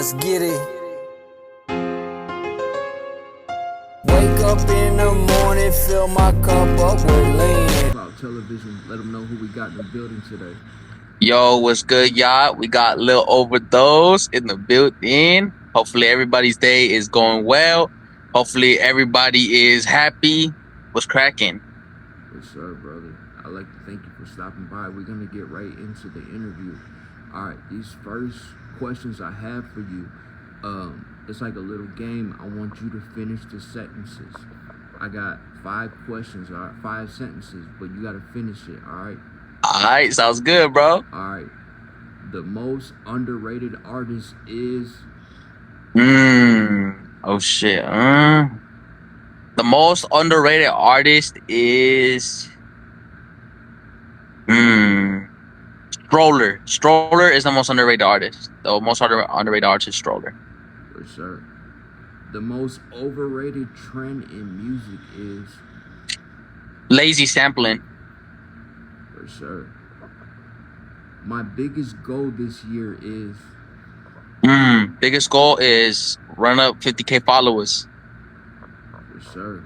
Let's get it. Wake up in the morning, fill my cup up with lean. Clout Television, let them know who we got in the building today. Yo, what's good, y'all? We got Lil Overdose in the building. Hopefully everybody's day is going well. Hopefully everybody is happy. What's cracking? Yes, sir, brother. I'd like to thank you for stopping by. We're going to get right into the interview. All right, these first questions I have for you, it's like a little game. I want you to finish the sentences. I got 5 questions, all right, 5 sentences, but you got to finish it, all right? All right, sounds good, bro. All right. The most underrated artist is... Oh, shit. The most underrated artist is... Stroller. Stroller is the most underrated artist. The most underrated artist is Stroller. Yes, sir. The most overrated trend in music is... Lazy sampling. For sure. My biggest goal this year is... Biggest goal is run up 50K followers. For sure.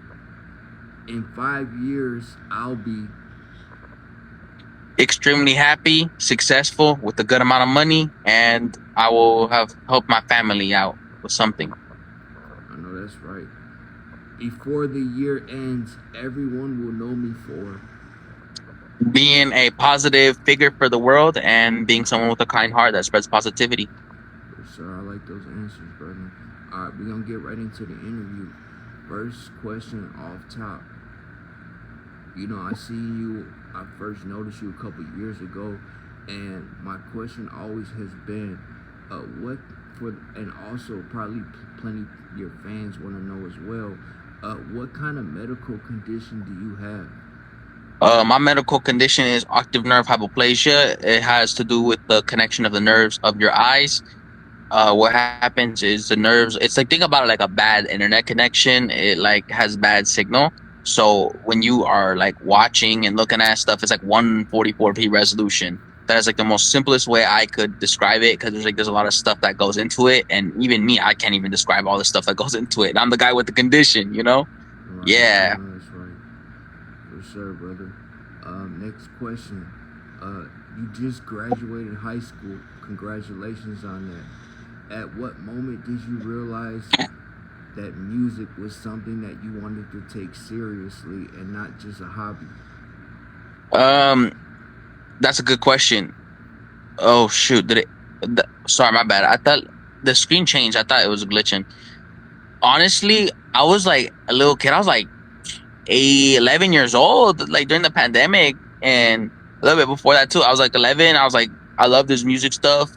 In 5 years, I'll be... extremely happy, successful, with a good amount of money, and I will have helped my family out with something. I know that's right. Before the year ends, everyone will know me for... being a positive figure for the world and being someone with a kind heart that spreads positivity. Yes, sir. I like those answers, brother. All right, we're going to get right into the interview. First question off top. You know, I first noticed you a couple years ago, and my question always has been, and also probably plenty of your fans want to know as well, what kind of medical condition do you have? My medical condition is Optic Nerve Hypoplasia. It has to do with the connection of the nerves of your eyes. What happens is the nerves, it's like, think about it like a bad internet connection. It like has bad signal. So when you are like watching and looking at stuff, it's like 144p resolution. That is like the most simplest way I could describe it, because there's a lot of stuff that goes into it, and even me, I can't even describe all the stuff that goes into it. And I'm the guy with the condition, you know? Right, Yeah. That's right. For sure, brother. Next question. You just graduated high school. Congratulations on that. At what moment did you realize that music was something that you wanted to take seriously and not just a hobby? That's a good question. Oh shoot, sorry, my bad. I thought the screen changed. I thought it was glitching. Honestly, I was like a little kid. I was like 11 years old, like during the pandemic, and a little bit before that too. I was like 11. I was like, I love this music stuff.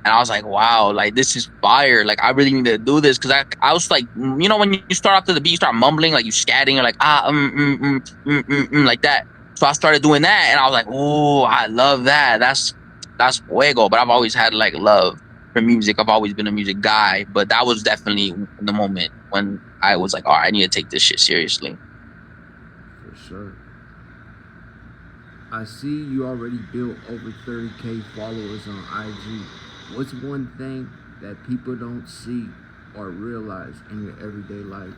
And I was like, wow, like this is fire. Like I really need to do this, because I was like, you know, when you start off to the beat, you start mumbling, like you scatting, or like like that. So I started doing that, and I was like, oh, I love that. That's fuego. But I've always had like love for music. I've always been a music guy, but that was definitely the moment when I was like, all right, I need to take this shit seriously. For sure. I see you already built over 30K followers on IG. What's one thing that people don't see or realize in your everyday life?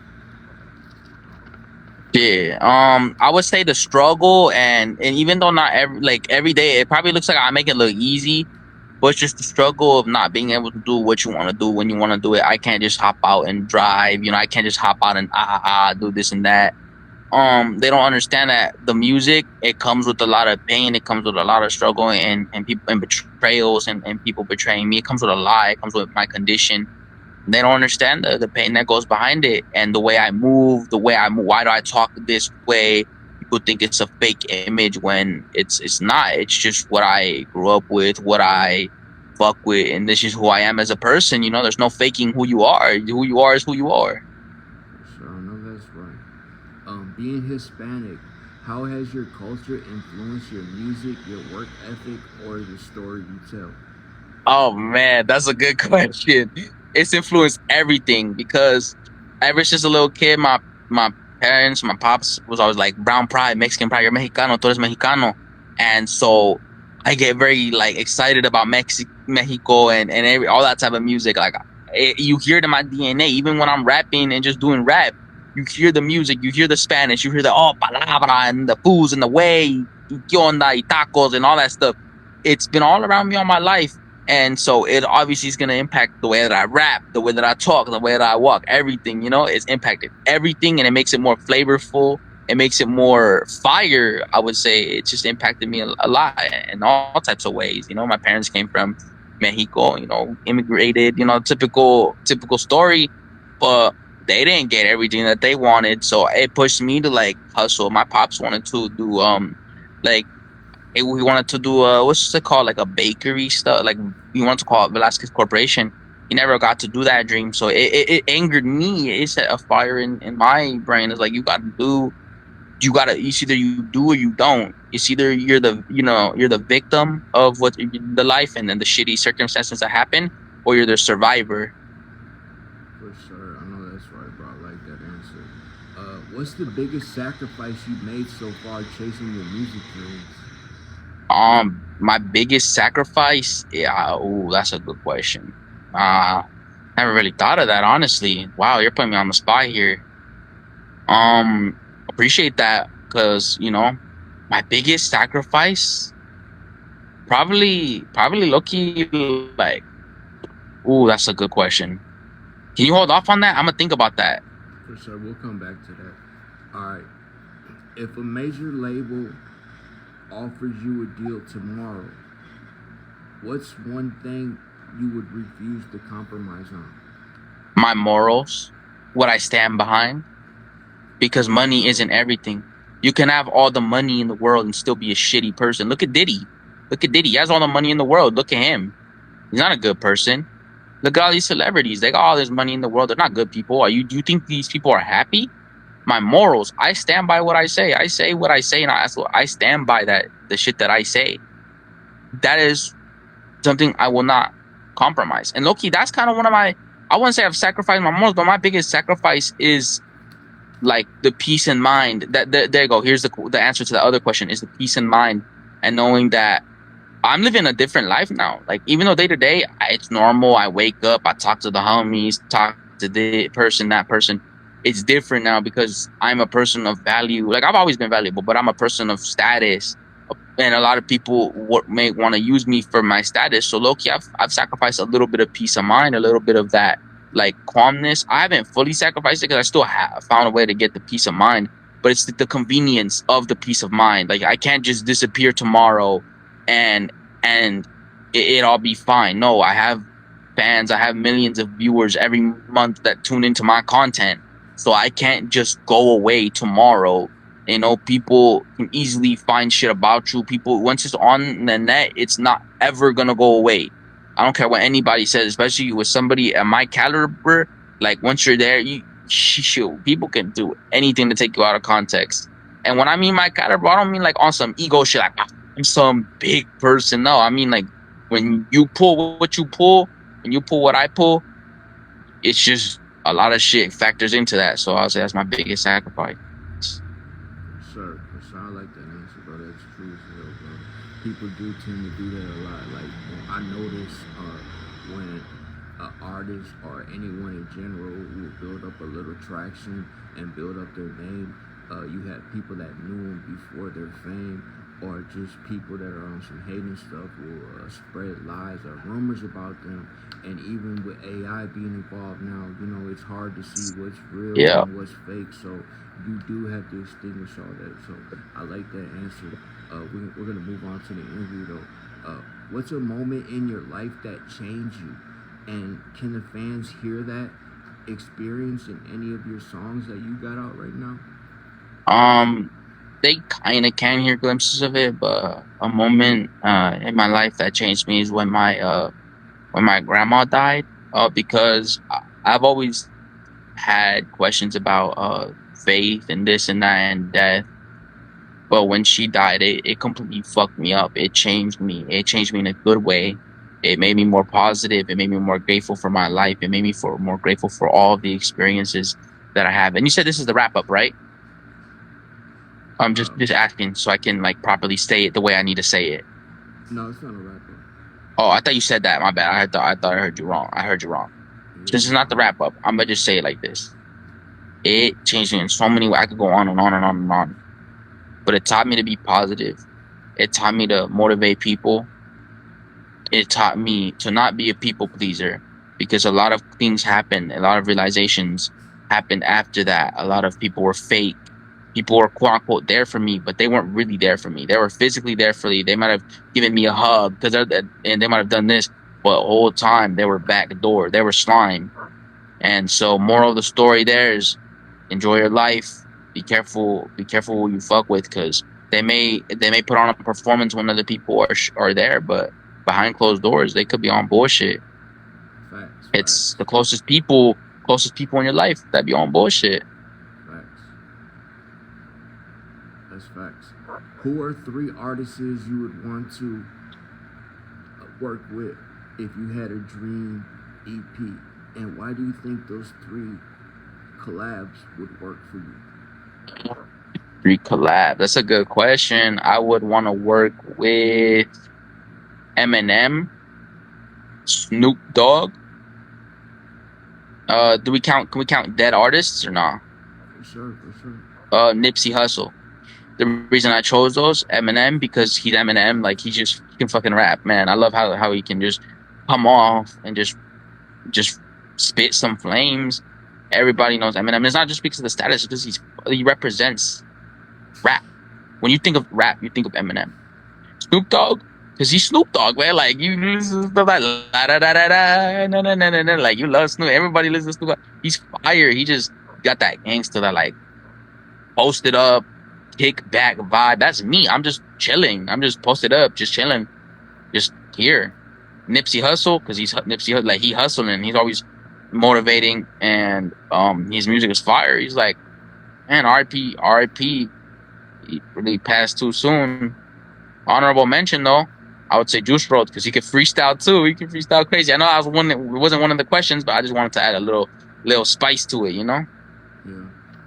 Yeah, I would say the struggle, and even though not every day, it probably looks like I make it look easy, but it's just the struggle of not being able to do what you want to do when you want to do it. I can't just hop out and drive, you know, I can't just hop out and do this and that. They don't understand that the music, it comes with a lot of pain, it comes with a lot of struggle, and people, and betrayals, and people betraying me. It comes with a lie, it comes with my condition. They don't understand the pain that goes behind it, and the way I move. Why do I talk this way? People think it's a fake image when it's not. It's just what I grew up with, what I fuck with, and this is who I am as a person. You know, there's no faking who you are. Who you are is who you are. Sure, I know that's right. Being Hispanic, how has your culture influenced your music, your work ethic, or the story you tell? Oh man, that's a good question. It's influenced everything, because ever since a little kid, my parents, my pops was always like, brown pride, Mexican pride, you're Mexicano, tú eres Mexicano. And so I get very like excited about Mexico and all that type of music. Like you hear it in my DNA. Even when I'm rapping and just doing rap, you hear the music, you hear the Spanish, you hear the palabra and the fools and the way, y qué onda, y tacos and all that stuff. It's been all around me all my life. And so it obviously is going to impact the way that I rap, the way that I talk, the way that I walk, everything, it's impacted everything, and it makes it more flavorful. It makes it more fire. I would say it just impacted me a lot in all types of ways. My parents came from Mexico, immigrated, typical story, but they didn't get everything that they wanted. So it pushed me to like hustle. My pops wanted to do like we wanted to do what's it called, like a bakery stuff, like we wanted to call it Velasquez Corporation. He never got to do that dream, so it angered me. It set a fire in my brain. It's like it's either you do or you don't. It's either you're the victim of what the life and then the shitty circumstances that happen, or you're the survivor. For sure. I know that's right, bro. I like that answer. What's the biggest sacrifice you've made so far chasing your music dreams? My biggest sacrifice, yeah, ooh, that's a good question. Never really thought of that, honestly. Wow, you're putting me on the spot here. Appreciate that, because my biggest sacrifice, probably Loki, like, ooh, that's a good question. Can you hold off on that? I'm gonna think about that. For sure, we'll come back to that. All right. If a major label offers you a deal tomorrow, what's one thing you would refuse to compromise on? My morals, what I stand behind, because money isn't everything. You can have all the money in the world and still be a shitty person. Look at Diddy. He has all the money in the world. Look at him. He's not a good person. Look at all these celebrities. They got all this money in the world. They're not good people. Do you think these people are happy? My morals, I stand by what I say. I say what I say, and I stand by that. The shit that I say, that is something I will not compromise. And Loki, that's kind of one of my. I wouldn't say I've sacrificed my morals, but my biggest sacrifice is like the peace and mind. There you go. Here's the answer to the other question: is the peace and mind, and knowing that I'm living a different life now. Like, even though day to day it's normal, I wake up, I talk to the homies, talk to the person, that person. It's different now because I'm a person of value. Like, I've always been valuable, but I'm a person of status, and a lot of people may want to use me for my status. So low key, I've sacrificed a little bit of peace of mind, a little bit of that like calmness. I haven't fully sacrificed it because I still have found a way to get the peace of mind, but it's the convenience of the peace of mind. Like, I can't just disappear tomorrow and it all be fine. No, I have fans. I have millions of viewers every month that tune into my content. So I can't just go away tomorrow. People can easily find shit about you. People, once it's on the net, it's not ever gonna go away. I don't care what anybody says, especially with somebody at my caliber. Like, once you're there, people can do anything to take you out of context. And when I mean my caliber, I don't mean like on some ego shit, like I'm some big person. No, I mean like when you pull what you pull, and you pull what I pull, it's just a lot of shit factors into that. So I'll say that's my biggest sacrifice. For sure. I like that answer, bro. That's true as hell, bro. People do tend to do that a lot. Like, I notice when an artist or anyone in general will build up a little traction and build up their name, you have people that knew them before their fame, or just people that are on some hating stuff will spread lies or rumors about them. And even with AI being involved now, it's hard to see what's real and what's fake. So you do have to extinguish all that. So I like that answer. We're gonna move on to the interview though. What's a moment in your life that changed you? And can the fans hear that experience in any of your songs that you got out right now? They kind of can hear glimpses of it, but a moment in my life that changed me is when my grandma died. Because I've always had questions about faith and this and that and death. But when she died, it completely fucked me up. It changed me. It changed me in a good way. It made me more positive. It made me more grateful for my life. It made me more grateful for all of the experiences that I have. And you said this is the wrap up, right? I'm just asking so I can like properly say it the way I need to say it. No, it's not a wrap up. Oh, I thought you said that. My bad. I thought I heard you wrong. I heard you wrong. Yeah, This is not the wrap up. I'm gonna just say it like this. It changed me in so many ways. I could go on and on and on and on. But it taught me to be positive. It taught me to motivate people. It taught me to not be a people pleaser because a lot of things happened. A lot of realizations happened after that. A lot of people were fake. People were quote unquote there for me, but they weren't really there for me. They were physically there for me. They might have given me a hug and they might have done this, but the whole time they were backdoor. They were slime. And so, moral of the story there is enjoy your life. Be careful. Be careful who you fuck with, because they may put on a performance when other people are there, but behind closed doors they could be on bullshit. facts, It's facts, the closest people in your life that be on bullshit. facts. That's facts. Who are 3 artists you would want to work with if you had a dream EP, and why do you think those 3 collabs would work for you? Three collab. That's a good question. I would want to work with Eminem, Snoop Dogg. Do we count? Can we count dead artists or not? For sure, for sure. Nipsey Hussle. The reason I chose those, Eminem, because he's Eminem. Like he can fucking rap, man. I love how he can just come off and just spit some flames. Everybody knows Eminem. It's not just because of the status, it's because he represents rap. When you think of rap, you think of Eminem. Snoop Dogg, because he's Snoop Dogg, man. Like you listen to stuff like la da da da da na na na na na. Like you love Snoop. Everybody listens to Snoop. He's fire. He just got that gangster, that like posted up, kick back vibe. That's me. I'm just chilling. I'm just posted up, just chilling, just here. Nipsey Hussle, because he's like he hustling. He's always motivating, and his music is fire. He's like, man, R.I.P. R.I.P. He really passed too soon. Honorable mention though, I would say Juice WRLD, because he could freestyle too. He can freestyle crazy. I know I was one. It wasn't one of the questions, but I just wanted to add a little spice to it. You know? Yeah,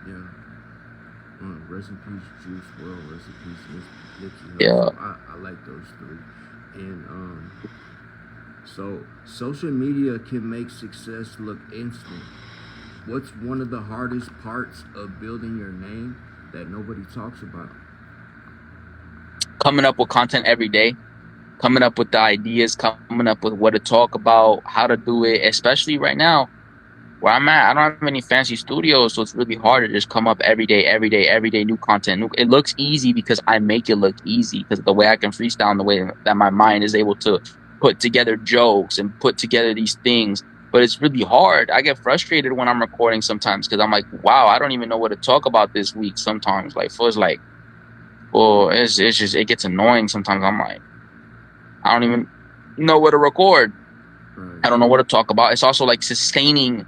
yeah. Rest in peace, Juice WRLD. Rest in peace, Nipsey Yeah. Hussle. I like those 3. And so social media can make success look instant. What's one of the hardest parts of building your name that nobody talks about? Coming up with content every day, coming up with the ideas, coming up with what to talk about, how to do it. Especially right now where I'm at, I don't have any fancy studios, so it's really hard to just come up every day, every day, every day, new content. It looks easy because I make it look easy, because of the way I can freestyle and the way that my mind is able to put together jokes and put together these things. But it's really hard. I get frustrated when I'm recording sometimes because I'm like, wow, I don't even know what to talk about this week sometimes. Like, feels like, well, it's just, it gets annoying sometimes. I'm like, I don't even know what to record. Right. I don't know what to talk about. It's also like sustaining,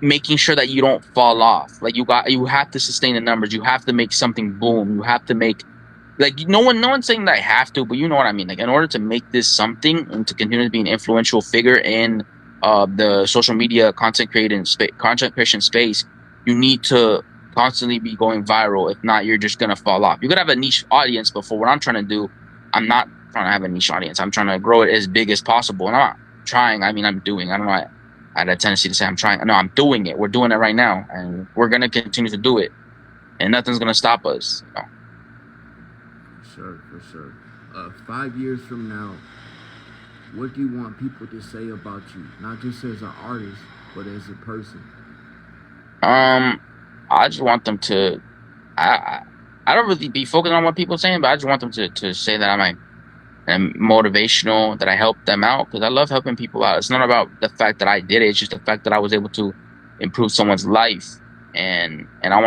making sure that you don't fall off. Like you have to sustain the numbers. You have to make something boom. You have to make, like, no one's saying that I have to, but you know what I mean. Like, in order to make this something and to continue to be an influential figure in the social media content creation space, you need to constantly be going viral. If not, you're just gonna fall off. You could have a niche audience, but for what I'm trying to do, I'm not trying to have a niche audience. I'm trying to grow it as big as possible. And I'm not trying. I mean, I'm doing. I don't know. I had a tendency to say I'm trying. No, I'm doing it. We're doing it right now, and we're gonna continue to do it, and nothing's gonna stop us. You know? For sure, for sure. 5 years from now, what do you want people to say about you? Not just as an artist, but as a person. I just want them to. I I don't really be focused on what people are saying, but I just want them to say that I'm motivational, that I help them out, because I love helping people out. It's not about the fact that I did it; it's just the fact that I was able to improve someone's life, and I want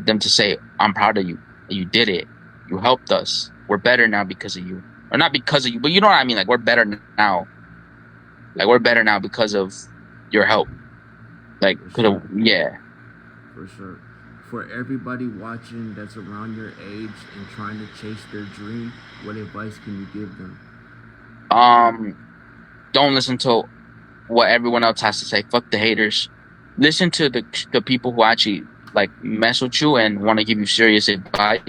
them to say, I'm proud of you. You did it. You helped us. We're better now because of you, or not because of you, but you know what I mean. Like, we're better now. Like, we're better now because of your help. Like, For 'cause of, sure, yeah. for sure. For everybody watching that's around your age and trying to chase their dream, what advice can you give them? Um, don't listen to what everyone else has to say. Fuck the haters. Listen to the people who actually like mess with you and want to give you serious advice,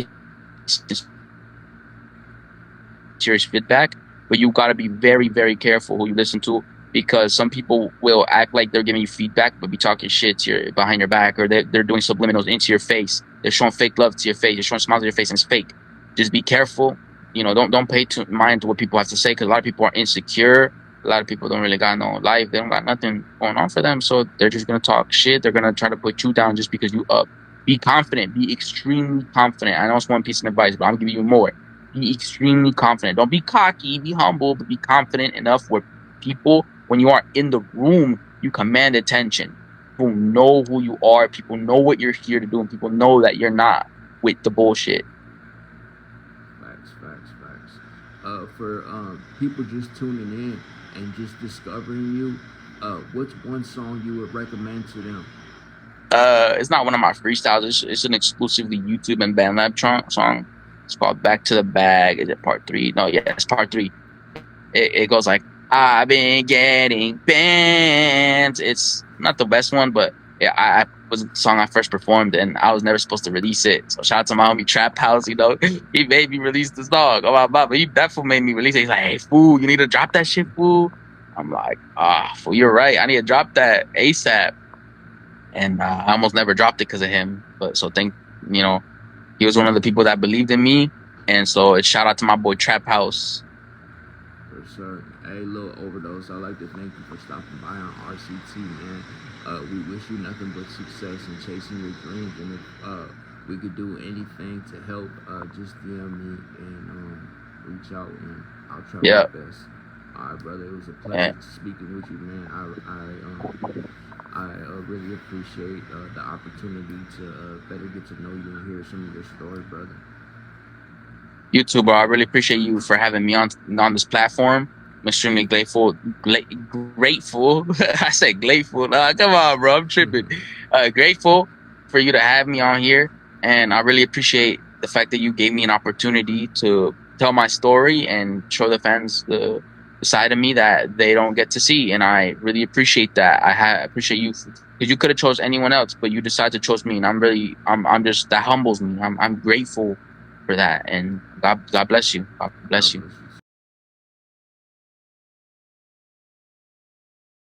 serious feedback. but you got to be very, very careful who you listen to, because some people will act like they're giving you feedback, but be talking shit to your, behind your back, or they're doing subliminals into your face. They're showing fake love to your face. They're showing smiles to your face, and it's fake. Just be careful. You know, don't pay too mind to what people have to say, because a lot of people are insecure. A lot of people don't really got no life. They don't got nothing going on for them, so they're just gonna talk shit. They're gonna try to put you down just because you up. Be confident. Be extremely confident. I know it's one piece of advice, but I'm giving you more. Be extremely confident. Don't be cocky. Be humble, but be confident enough where people, when you are in the room, you command attention. People know who you are. People know what you're here to do, and people know that you're not with the bullshit. Facts. For people just tuning in and just discovering you, what's one song you would recommend to them? It's not one of my freestyles. It's an exclusively YouTube and BandLab song. It's called "Back to the Bag." Is it part 3? No, yeah, it's part 3. It goes like, "I've been getting banned." It's not the best one, but yeah, I was the song I first performed, and I was never supposed to release it. So shout out to my homie Trap House. You know, he made me release the song. Oh my god, but he definitely made me release it. He's like, "Hey, fool, you need to drop that shit, fool." I'm like, fool, you're right. I need to drop that ASAP. And I almost never dropped it because of him. But so you know, he was one of the people that believed in me, and so it's shout out to my boy Trap House. For sure. Hey, Lil Overdose, I'd like to thank you for stopping by on RCT, man. We wish you nothing but success in chasing your dreams, and if we could do anything to help, just DM me and reach out, and I'll try my best. All right, brother. It was a pleasure speaking with you, man. I really appreciate the opportunity to better get to know you and hear some of your story, brother. You too, bro. I really appreciate you for having me on this platform. I'm extremely grateful. I said grateful. Come on, bro. I'm tripping. Grateful for you to have me on here, and I really appreciate the fact that you gave me an opportunity to tell my story and show the fans the side of me that they don't get to see, and I really appreciate that. I appreciate you, because you could have chose anyone else, but you decided to choose me, and I'm just, that humbles me. I'm grateful for that, and God bless you. God bless you.